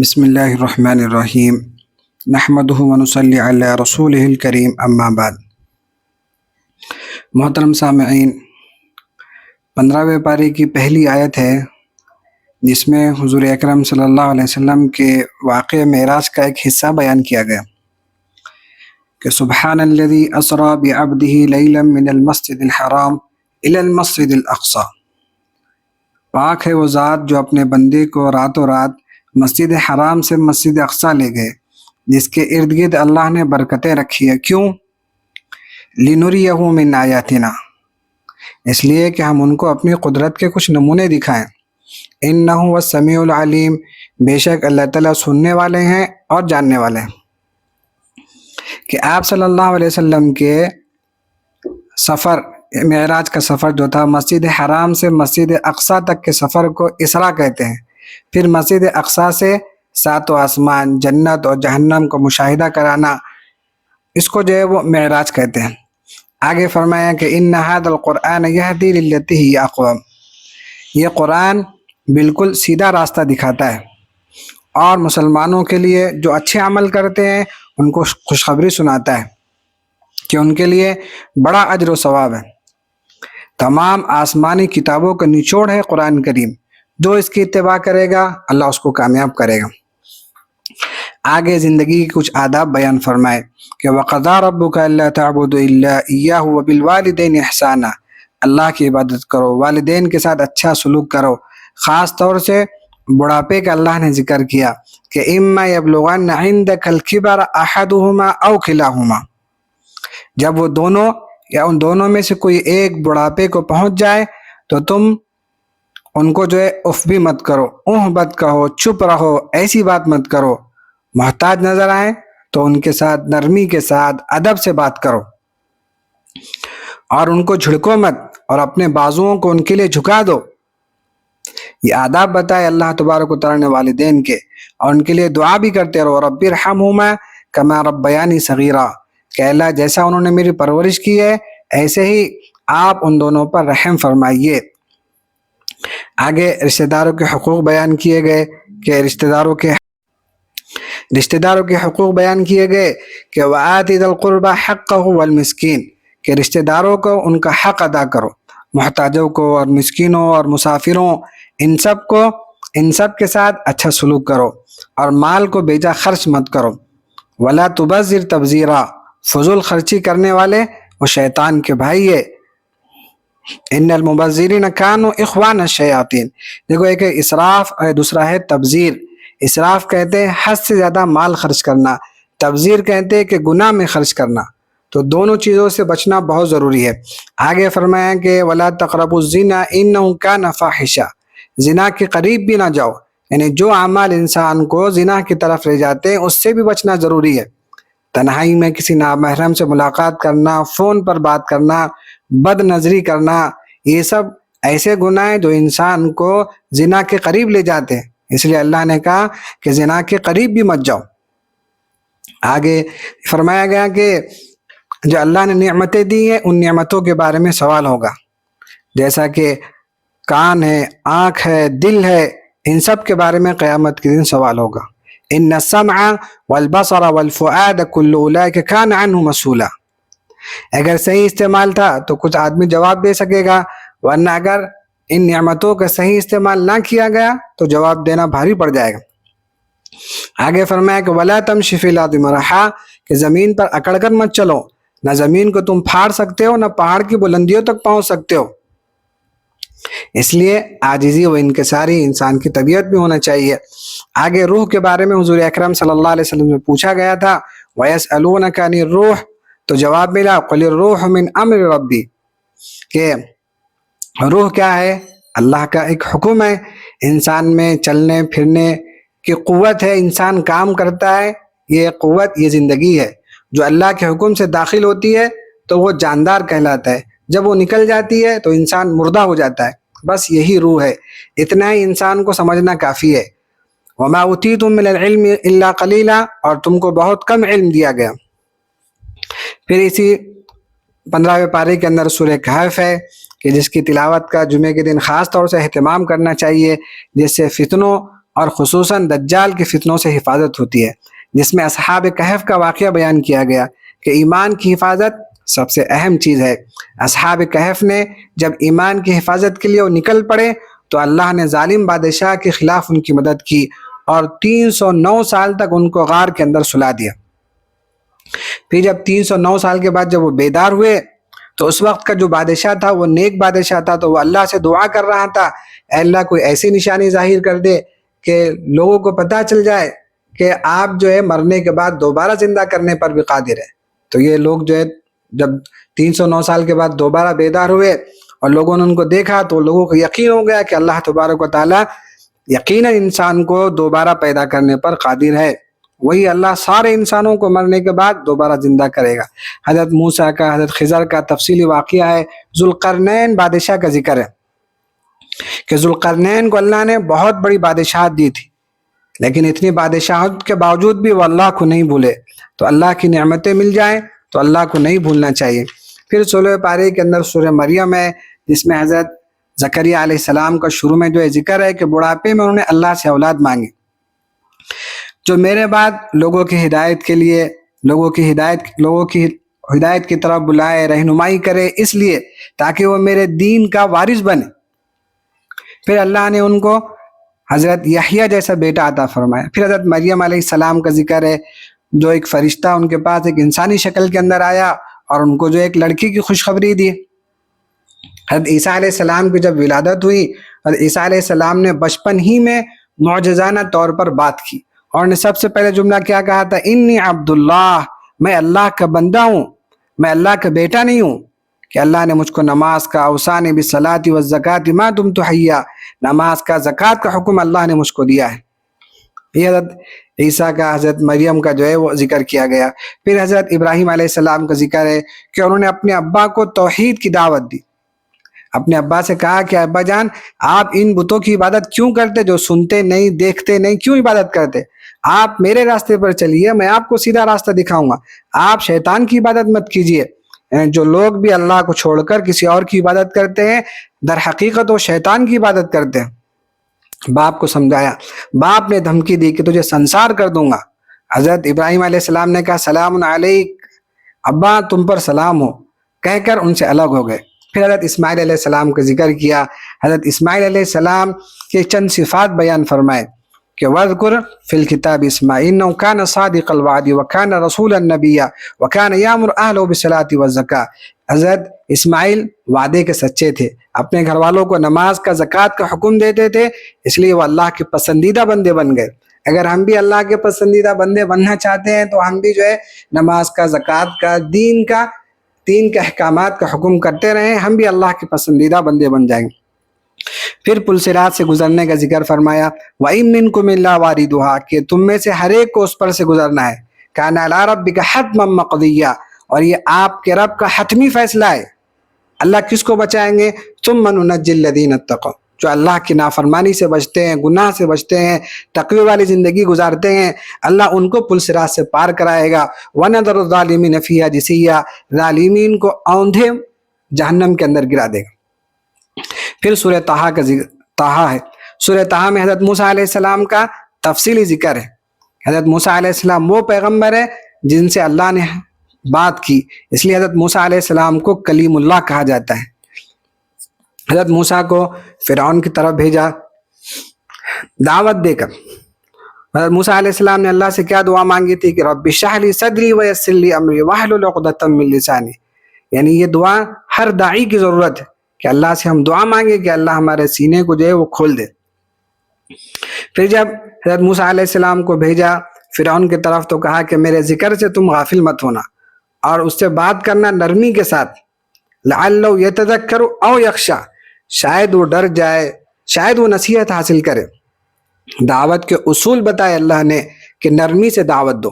بسم اللہ الرحمن الرحیم نحمدہ ونصلی علی رسولہ الکریم اما بعد۔ محترم سامعین، 15ویں پارے کی پہلی آیت ہے جس میں حضور اکرم صلی اللہ علیہ وسلم کے واقعہ معراج کا ایک حصہ بیان کیا گیا کہ سبحان الذی اسری بعبدہ لیلا من المسجد الحرام الی المسجد الاقصی، پاک ہے وہ ذات جو اپنے بندے کو راتوں رات مسجد حرام سے مسجد اقصی لے گئے، جس کے ارد گرد اللہ نے برکتیں رکھی ہے۔ کیوں؟ لِنُرِيَهُ مِنْ آیاتنا، اس لیے کہ ہم ان کو اپنی قدرت کے کچھ نمونے دکھائیں۔ اِنَّهُ هُوَ السَّمِيعُ الْعَلِيمُ، بے شک اللہ تعالیٰ سننے والے ہیں اور جاننے والے ہیں۔ کہ آپ صلی اللہ علیہ وسلم کے سفر، معراج کا سفر جو تھا، مسجد حرام سے مسجد اقصی تک کے سفر کو اسراء کہتے ہیں۔ پھر مسجد اقصی سے ساتوں آسمان، جنت اور جہنم کو مشاہدہ کرانا، اس کو جو ہے وہ معراج کہتے ہیں۔ آگے فرمایا کہ ان ھذا القرآن یہدی للتی ہی اقوم، یہ قرآن بالکل سیدھا راستہ دکھاتا ہے اور مسلمانوں کے لیے جو اچھے عمل کرتے ہیں ان کو خوشخبری سناتا ہے کہ ان کے لیے بڑا اجر و ثواب ہے۔ تمام آسمانی کتابوں کا نچوڑ ہے قرآن کریم، جو اس کی اتباع کرے گا اللہ اس کو کامیاب کرے گا۔ آگے زندگی کے کچھ آداب بیان فرمائے کہ وَقَضَىٰ رَبُّكَ أَلَّا تَعْبُدُوا إِلَّا إِيَّاهُ وَبِالْوَالِدَيْنِ إِحْسَانًا، اللہ کی عبادت کرو، والدین کے ساتھ اچھا سلوک کرو۔ خاص طور سے بڑھاپے کا اللہ نے ذکر کیا کہ إِمَّا يَبْلُغَنَّ عِندَكَ الْكِبَرَ أَحَدُهُمَا أَوْ كِلَاهُمَا، جب وہ دونوں یا ان دونوں میں سے کوئی ایک بڑھاپے کو پہنچ جائے تو تم ان کو جو ہے اف بھی مت کرو، مت کہو، چپ رہو، ایسی بات مت کرو۔ محتاج نظر آئے تو ان کے ساتھ نرمی کے ساتھ ادب سے بات کرو اور ان کو جھڑکو مت، اور اپنے بازوؤں کو ان کے لیے جھکا دو۔ یہ آداب بتائے اللہ تبارک و تعالیٰ نے والدین کے، اور ان کے لیے دعا بھی کرتے رہو، رب ارحمہما کما ربیانی صغیرا، کہ اللہ جیسا انہوں نے میری پرورش کی ہے ایسے ہی آپ ان دونوں پر رحم فرمائیے۔ آگے رشتہ داروں کے حقوق بیان کیے گئے کہ رشتہ داروں کے حقوق بیان کیے گئے کہ وَآتِ ذَا الْقُرْبَى حَقَّهُ وَالْمِسْكِينَ، کہ رشتہ داروں کو ان کا حق ادا کرو، محتاجوں کو اور مسکینوں اور مسافروں، ان سب کے ساتھ اچھا سلوک کرو، اور مال کو بیجا خرچ مت کرو۔ وَلَا تُبَذِّرْ تَبْذِيرًا، فضول خرچی کرنے والے وہ شیطان کے بھائی ہے۔ ان المبذرین کانوا اخوان الشیاطین، دیکھو ایک ہے اسراف اور دوسرا ہے تبذیر۔ اسراف کہتے ہیں حد سے زیادہ مال خرچ کرنا، تبذیر کہتے ہیں کہ گناہ میں خرچ کرنا، تو دونوں چیزوں سے بچنا بہت ضروری ہے۔ آگے فرمایا کہ ولا تقربوا الزنا انہ کان فاحشہ، زنا کے قریب بھی نہ جاؤ، یعنی جو اعمال انسان کو زنا کی طرف لے جاتے ہیں اس سے بھی بچنا ضروری ہے۔ تنہائی میں کسی نامحرم سے ملاقات کرنا، فون پر بات کرنا، بد نظری کرنا، یہ سب ایسے گناہ ہیں جو انسان کو زنا کے قریب لے جاتے ہیں، اس لیے اللہ نے کہا کہ زنا کے قریب بھی مت جاؤ۔ آگے فرمایا گیا کہ جو اللہ نے نعمتیں دی ہیں ان نعمتوں کے بارے میں سوال ہوگا، جیسا کہ کان ہے، آنکھ ہے، دل ہے، ان سب کے بارے میں قیامت کے دن سوال ہوگا۔ ان السمع والبصر والفؤاد كل اولئک کان عنہ مسئولا، اگر صحیح استعمال تھا تو کچھ آدمی جواب دے سکے گا، ورنہ اگر ان نعمتوں کا صحیح استعمال نہ کیا گیا تو جواب دینا بھاری پڑ جائے گا۔ آگے فرمایا کہ وَلَا تَمْشِ فِي الْأَرْضِ مَرَحًا، کہ زمین پر اکڑ کر مت چلو، نہ زمین کو تم پھاڑ سکتے ہو، نہ پہاڑ کی بلندیوں تک پہنچ سکتے ہو۔ اس لیے عاجزی و انکساری انسان کی طبیعت بھی ہونا چاہیے۔ آگے روح کے بارے میں حضور اکرم صلی اللہ علیہ وسلم سے پوچھا گیا تھا وَيَسْأَلُونَكَ عَنِ الرُّوحِ، تو جواب ملا قُلِ الرُّوحُ مِنْ أَمْرِ رَبِّي، کہ روح کیا ہے؟ اللہ کا ایک حکم ہے، انسان میں چلنے پھرنے کی قوت ہے، انسان کام کرتا ہے، یہ قوت، یہ زندگی ہے جو اللہ کے حکم سے داخل ہوتی ہے تو وہ جاندار کہلاتا ہے، جب وہ نکل جاتی ہے تو انسان مردہ ہو جاتا ہے۔ بس یہی روح ہے، اتنا ہی انسان کو سمجھنا کافی ہے۔ وَمَا أُوتِيتُم مِّنَ الْعِلْمِ إِلَّا قَلِيلًا، اور تم کو بہت کم علم دیا گیا۔ پھر اسی 15ویں پارے کے اندر سورہ کہف ہے کہ جس کی تلاوت کا جمعے کے دن خاص طور سے اہتمام کرنا چاہیے، جس سے فتنوں اور خصوصاً دجال کے فتنوں سے حفاظت ہوتی ہے، جس میں اصحاب کہف کا واقعہ بیان کیا گیا کہ ایمان کی حفاظت سب سے اہم چیز ہے۔ اصحاب کہف نے جب ایمان کی حفاظت کے لیے وہ نکل پڑے تو اللہ نے ظالم بادشاہ کے خلاف ان کی مدد کی اور 309 سال تک ان کو غار کے اندر سلا دیا۔ پھر جب 309 سال کے بعد جب وہ بیدار ہوئے تو اس وقت کا جو بادشاہ تھا وہ نیک بادشاہ تھا، تو وہ اللہ سے دعا کر رہا تھا، اے اللہ کوئی ایسی نشانی ظاہر کر دے کہ لوگوں کو پتہ چل جائے کہ آپ جو ہے مرنے کے بعد دوبارہ زندہ کرنے پر بھی قادر ہے۔ تو یہ لوگ جو ہے جب 309 سال کے بعد دوبارہ بیدار ہوئے اور لوگوں نے ان کو دیکھا تو لوگوں کو یقین ہو گیا کہ اللہ تبارک و تعالیٰ یقیناً انسان کو دوبارہ پیدا کرنے پر قادر ہے، وہی اللہ سارے انسانوں کو مرنے کے بعد دوبارہ زندہ کرے گا۔ حضرت موسیٰ کا، حضرت خضر کا تفصیلی واقعہ ہے۔ ذوالقرنین بادشاہ کا ذکر ہے کہ ذوالقرنین کو اللہ نے بہت بڑی بادشاہت دی تھی، لیکن اتنی بادشاہت کے باوجود بھی وہ اللہ کو نہیں بھولے۔ تو اللہ کی نعمتیں مل جائیں تو اللہ کو نہیں بھولنا چاہیے۔ پھر 16 پارے کے اندر سورہ مریم ہے، جس میں حضرت زکریہ علیہ السلام کا شروع میں جو ہے ذکر ہے کہ بڑھاپے میں انہوں نے اللہ سے اولاد مانگی، جو میرے بعد لوگوں کی ہدایت کے لیے لوگوں کی ہدایت کی طرف بلائے، رہنمائی کرے، اس لیے تاکہ وہ میرے دین کا وارث بنے۔ پھر اللہ نے ان کو حضرت یحییٰ جیسا بیٹا عطا فرمایا۔ پھر حضرت مریم علیہ السلام کا ذکر ہے، جو ایک فرشتہ ان کے پاس ایک انسانی شکل کے اندر آیا اور ان کو جو ایک لڑکی کی خوشخبری دی۔ حضرت عیسیٰ علیہ السلام کی جب ولادت ہوئی اور عیسیٰ علیہ السلام نے بچپن ہی میں معجزانہ طور پر بات کی، اور نے سب سے پہلے جملہ کیا کہا تھا؟ انی عبداللہ، میں اللہ کا بندہ ہوں، میں اللہ کا بیٹا نہیں ہوں، کہ اللہ نے مجھ کو نماز کا، اوصانی بالصلاۃ والزکاۃ ما دمت حیا، نماز کا، زکوٰۃ کا حکم اللہ نے مجھ کو دیا ہے۔ یہ حضرت عیسیٰ کا، حضرت مریم کا جو ہے وہ ذکر کیا گیا۔ پھر حضرت ابراہیم علیہ السلام کا ذکر ہے کہ انہوں نے اپنے ابا کو توحید کی دعوت دی۔ اپنے ابا سے کہا کہ ابا جان، آپ ان بتوں کی عبادت کیوں کرتے جو سنتے نہیں، دیکھتے نہیں، کیوں عبادت کرتے؟ آپ میرے راستے پر چلیے، میں آپ کو سیدھا راستہ دکھاؤں گا۔ آپ شیطان کی عبادت مت کیجیے۔ جو لوگ بھی اللہ کو چھوڑ کر کسی اور کی عبادت کرتے ہیں، در حقیقت وہ شیطان کی عبادت کرتے ہیں۔ باپ کو سمجھایا، باپ نے دھمکی دی کہ تجھے سنسار کر دوں گا۔ حضرت ابراہیم علیہ السلام نے کہا سلام علیک، ابا تم پر سلام ہو، کہہ کر ان سے الگ ہو گئے۔ پھر حضرت اسماعیل علیہ السلام کا ذکر کیا۔ حضرت اسماعیل علیہ السلام کے چند صفات بیان فرمائے کہ وَاذْكُرْ فِي الْكِتَابِ إِسْمَاعِيلَ إِنَّهُ كَانَ صَادِقَ الْوَعْدِ وَكَانَ رَسُولًا نَبِيًّا وَكَانَ يَأْمُرُ أَهْلَهُ بِالصَّلَاةِ وَالزَّكَاةِ۔ حضرت اسماعیل وعدے کے سچے تھے، اپنے گھر والوں کو نماز کا، زکوٰۃ کا حکم دیتے تھے، اس لیے وہ اللہ کے پسندیدہ بندے بن گئے۔ اگر ہم بھی اللہ کے پسندیدہ بندے بننا چاہتے ہیں تو ہم بھی جو ہے نماز کا، زکوٰۃ کا، دین کے احکامات کا حکم کرتے رہیں، ہم بھی اللہ کے پسندیدہ بندے بن جائیں گے۔ پھر پل صراط سے گزرنے کا ذکر فرمایا، وَإِن مِّنكُمْ إِلَّا وَارِدُهَا، کہ تم میں سے ہر ایک کو اس پر سے گزرنا ہے۔ كَانَ عَلَىٰ رَبِّكَ حَتْمًا مَّقْضِيًّا، اور یہ آپ کے رب کا حتمی فیصلہ ہے۔ اللہ کس کو بچائیں گے؟ ثُمَّ نُنَجِّي الَّذِينَ اتَّقَوْا، جو اللہ کی نافرمانی سے بچتے ہیں، گناہ سے بچتے ہیں، تقوی والی زندگی گزارتے ہیں، اللہ ان کو پل صراط سے پار کرائے گا۔ وَنَذَرُ الظَّالِمِينَ فِيهَا جِثِيًّا، ظالمین کو اوندھے جہنم کے اندر گرا دے گا۔ پھر سورہ طٰہٰ کا طٰہٰ ہے۔ سورہ طٰہٰ میں حضرت موسیٰ علیہ السلام کا تفصیلی ذکر ہے۔ حضرت موسیٰ علیہ السلام وہ پیغمبر ہے جن سے اللہ نے بات کی، اس لیے حضرت موسیٰ علیہ السلام کو کلیم اللہ کہا جاتا ہے۔ حضرت موسیٰ کو فرعون کی طرف بھیجا دعوت دے کر۔ حضرت موسیٰ علیہ السلام نے اللہ سے کیا دعا مانگی تھی کہ رب اشرح لی صدری ویسر لی امری واحلل عقدۃ من لسانی، یعنی یہ دعا ہر داعی کی ضرورت ہے کہ اللہ سے ہم دعا مانگے کہ اللہ ہمارے سینے کو جو ہے وہ کھول دے۔ پھر جب حضرت موسیٰ علیہ السلام کو بھیجا فرعون کی طرف تو کہا کہ میرے ذکر سے تم غافل مت ہونا اور اس سے بات کرنا نرمی کے ساتھ، لعلہ یتذکر او یخشی، شاید وہ ڈر جائے، شاید وہ نصیحت حاصل کرے۔ دعوت کے اصول بتائے اللہ نے کہ نرمی سے دعوت دو۔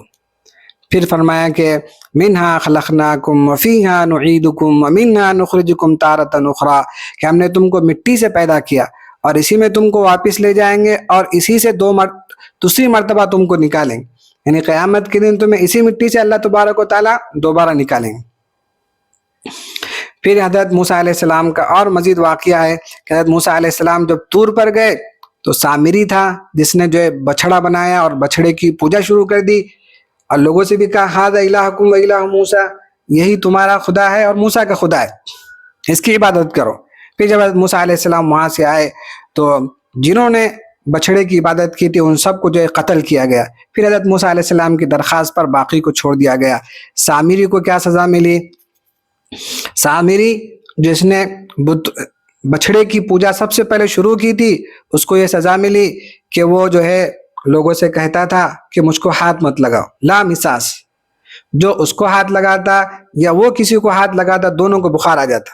پھر فرمایا کہ منہا خلقناکم وفیہا نعیدکم ومنہا نخرجکم تارۃ اخری، کہ ہم نے تم کو مٹی سے پیدا کیا اور اسی میں تم کو واپس لے جائیں گے اور اسی سے دوسری مرتبہ تم کو نکالیں گے، یعنی قیامت کے دن تمہیں اسی مٹی سے اللہ تبارک و تعالیٰ دوبارہ نکالیں گے۔ پھر حضرت موسیٰ علیہ السلام کا اور مزید واقعہ ہے کہ حضرت موسیٰ علیہ السلام جب طور پر گئے تو سامری تھا جس نے جو ہے بچھڑا بنایا اور بچھڑے کی پوجا شروع کر دی اور لوگوں سے بھی کہا ھذا الہکم و الہ موسیٰ، یہی تمہارا خدا ہے اور موسیٰ کا خدا ہے، اس کی عبادت کرو۔ پھر جب موسیٰ علیہ السلام وہاں سے آئے تو جنہوں نے بچھڑے کی عبادت کی تھی ان سب کو جو ہے قتل کیا گیا۔ پھر حضرت موسیٰ علیہ السلام کی درخواست پر باقی کو چھوڑ دیا گیا۔ سامری کو کیا سزا ملی؟ سامری جس نے بچھڑے کی پوجا سب سے پہلے شروع کی تھی، اس کو یہ سزا ملی کہ وہ جو ہے لوگوں سے کہتا تھا کہ مجھ کو ہاتھ مت لگاؤ، لا مساس، جو اس کو ہاتھ لگاتا یا وہ کسی کو ہاتھ لگاتا دونوں کو بخار آ جاتا۔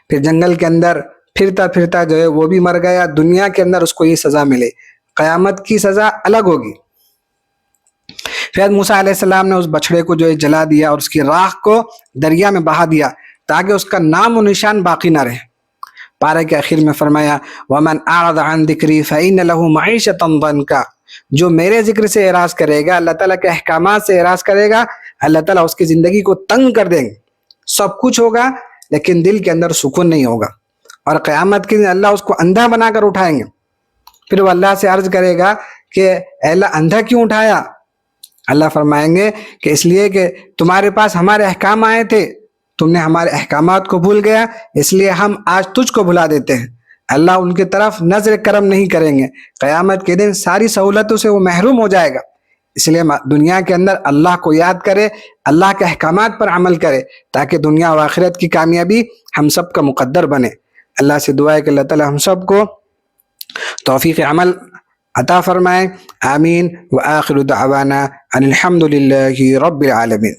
پھر جنگل کے اندر پھرتا پھرتا جو ہے وہ بھی مر گیا۔ دنیا کے اندر اس کو یہ سزا ملے، قیامت کی سزا الگ ہوگی۔ پھر موسیٰ علیہ السلام نے اس بچھڑے کو جو ہے جلا دیا اور اس کی راکھ کو دریا میں بہا دیا تاکہ اس کا نام و نشان باقی نہ رہے۔ پارے کے آخر میں فرمایا وَمَنْ أَعْرَضَ عَنْ ذِكْرِي فَإِنَّ لَهُ مَعِيشَةً ضَنْكَ، جو میرے ذکر سے اعراض کرے گا، اللہ تعالیٰ کے احکامات سے اعراض کرے گا، اللہ تعالیٰ اس کی زندگی کو تنگ کر دیں گے۔ سب کچھ ہوگا لیکن دل کے اندر سکون نہیں ہوگا، اور قیامت کے دن اللہ اس کو اندھا بنا کر اٹھائیں گے۔ پھر وہ اللہ سے عرض کرے گا کہ اے اللہ اندھا کیوں اٹھایا؟ اللہ فرمائیں گے کہ اس لیے کہ تمہارے پاس ہمارے احکام آئے تھے، تم نے ہمارے احکامات کو بھول گیا، اس لیے ہم آج تجھ کو بھلا دیتے ہیں۔ اللہ ان کی طرف نظر کرم نہیں کریں گے، قیامت کے دن ساری سہولتوں سے وہ محروم ہو جائے گا۔ اس لیے دنیا کے اندر اللہ کو یاد کرے، اللہ کے احکامات پر عمل کرے تاکہ دنیا و آخرت کی کامیابی ہم سب کا مقدر بنے۔ اللہ سے دعا ہے کہ اللہ تعالی ہم سب کو توفیق عمل عطا فرمائے، آمین۔ وآخر دعوانا ان الحمد للہ رب العالمین۔